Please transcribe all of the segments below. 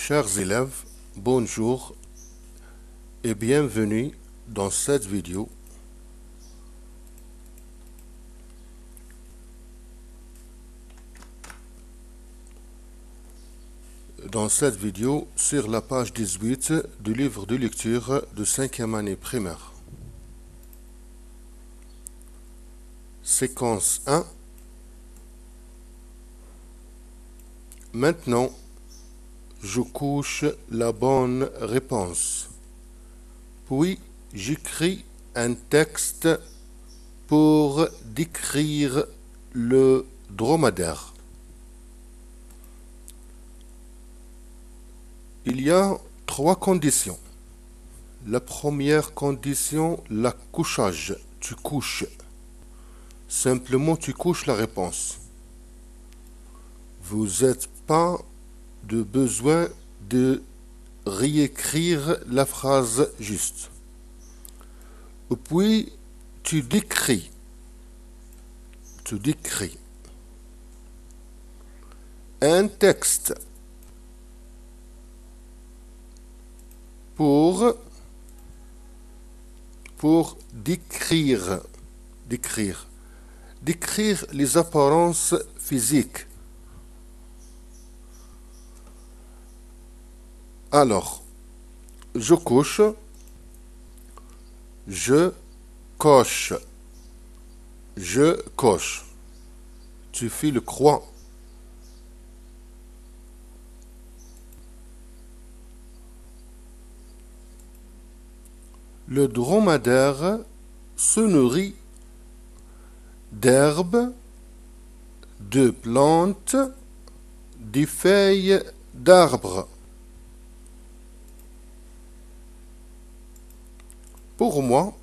Chers élèves, bonjour et bienvenue dans cette vidéo. Sur la page 18 du livre de lecture de 5e année primaire. Séquence 1. Maintenant, je couche la bonne réponse. Puis, j'écris un texte pour décrire le dromadaire. Il y a 3 conditions. La première condition, la couchage. Tu couches. Simplement, tu couches la réponse. Vous n'êtes pas de besoin de réécrire la phrase juste. Et puis, tu décris. Un texte pour décrire les apparences physiques. Alors, je couche, je coche, tu fais le croix. Le dromadaire se nourrit d'herbes, de plantes, des feuilles d'arbres. Pour moi,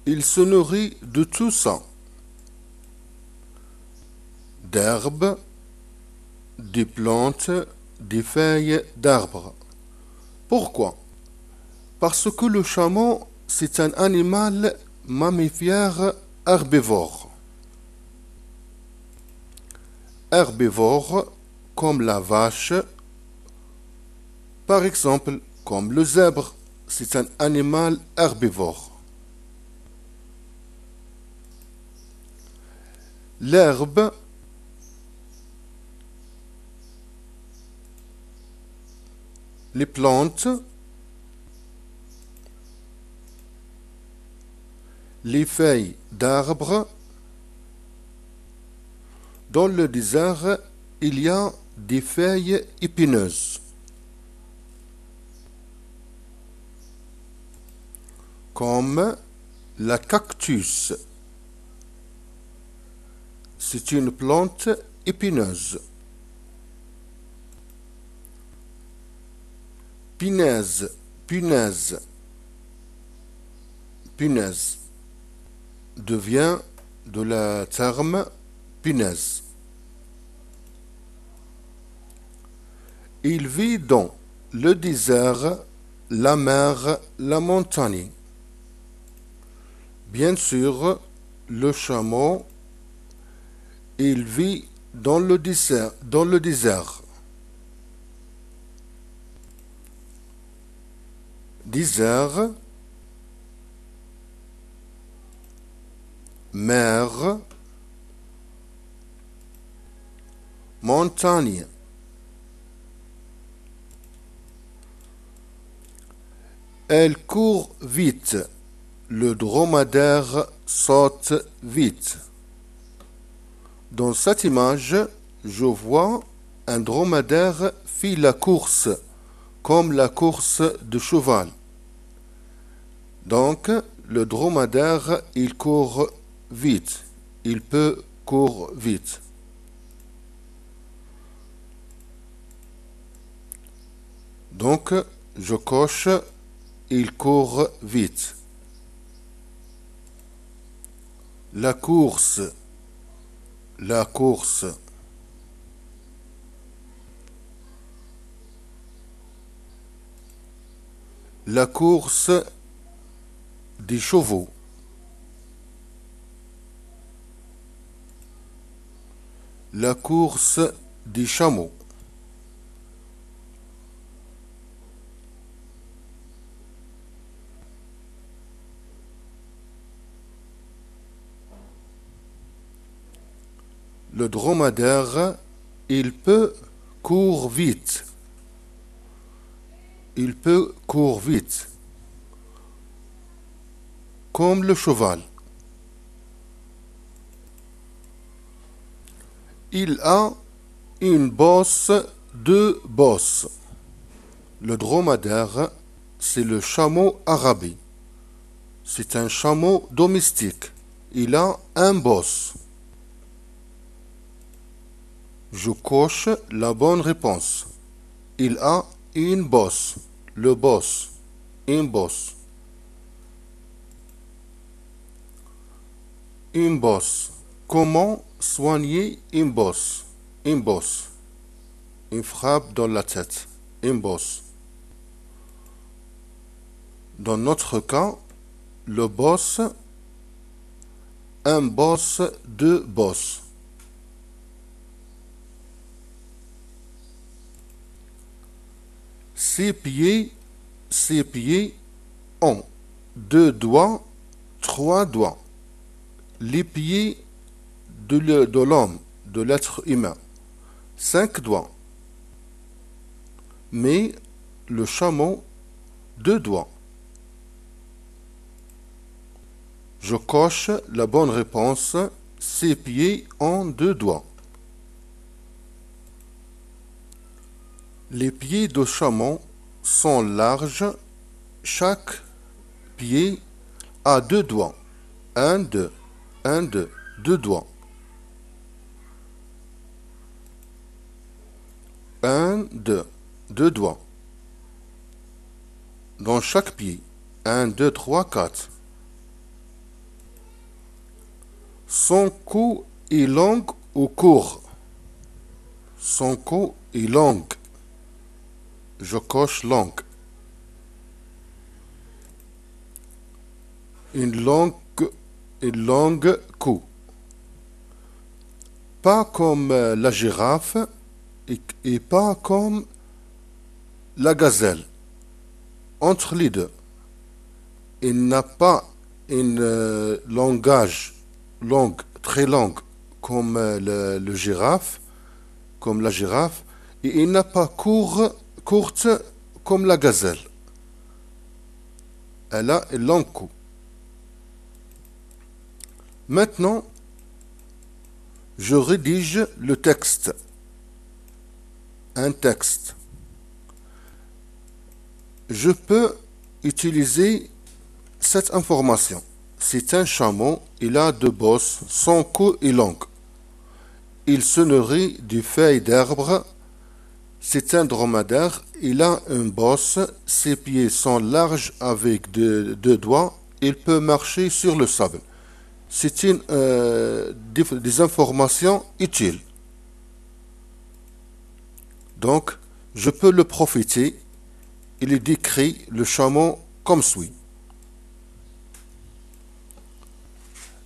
il se nourrit de tout ça. D'herbes, des plantes, des feuilles d'arbres. Pourquoi? Parce que le chameau, c'est un animal mammifère herbivore. Herbivore comme la vache, par exemple, comme le zèbre, c'est un animal herbivore. L'herbe, les plantes, les feuilles d'arbres. Dans le désert, il y a des feuilles épineuses, comme la cactus. C'est une plante épineuse. Punaise devient de la terme punaise. Il vit dans le désert, la mer, la montagne. Bien sûr, le chameau, il vit dans le désert. Désert, mer, montagne. Elle court vite. Le dromadaire saute vite. Dans cette image, je vois un dromadaire fait la course, comme la course de cheval. Donc, le dromadaire, il court vite. Il peut courir vite. Donc, je coche, il court vite. La course. La course. des chevaux. La course des chameaux. Le dromadaire, il peut courir vite. Il peut courir vite, comme le cheval. Il a une bosse, deux bosses. Le dromadaire, c'est le chameau arabie. C'est un chameau domestique. Il a un bosse. Je coche la bonne réponse. Il a une bosse. Le boss. Une bosse. Une bosse. Comment soigner une bosse? Une bosse. Une frappe dans la tête. Une bosse. Dans notre cas, le boss, un boss, deux bosses. Ses pieds ont deux doigts, trois doigts. Les pieds de l'homme, de l'être humain, 5 doigts. Mais le chameau, 2 doigts. Je coche la bonne réponse. Ses pieds ont 2 doigts. Les pieds de chameau sont larges. Chaque pied a 2 doigts. 1, 2, 1, 2, 2 doigts. 1, 2, 2 doigts. Dans chaque pied. 1, 2, 3, 4. Son cou est long ou court? Son cou est long. Je coche long. Une longue cou. Pas comme la girafe et pas comme la gazelle. Entre les deux. Il n'a pas une langage longue, très longue comme le girafe, comme la girafe, et il n'a pas courte comme la gazelle. Elle a un long cou. Maintenant, je rédige le texte. Un texte. Je peux utiliser cette information. C'est un chameau, il a 2 bosses, son cou est long. Il se nourrit de feuilles d'arbres. C'est un dromadaire, il a une bosse, ses pieds sont larges avec 2 doigts, il peut marcher sur le sable. C'est des informations utiles. Donc, je peux le profiter. Il décrit le chameau comme suit.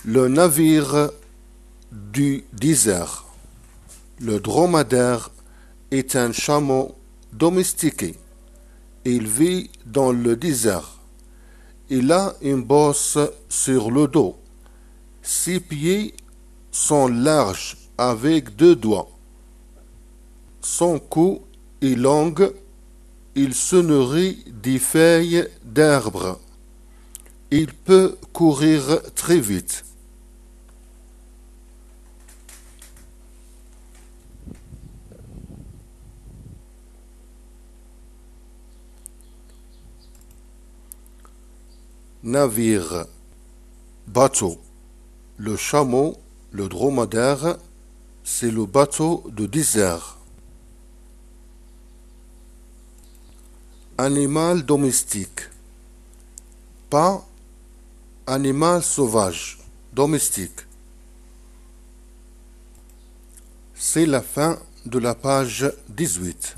Le navire du désert. Le dromadaire est un chameau domestiqué. Il vit dans le désert. Il a une bosse sur le dos. Ses pieds sont larges avec 2 doigts. Son cou est long. Il se nourrit des feuilles d'arbres. Il peut courir très vite. Navire, bateau. Le chameau, le dromadaire, c'est le bateau de désert. Animal domestique. Pas animal sauvage, domestique. C'est la fin de la page 18.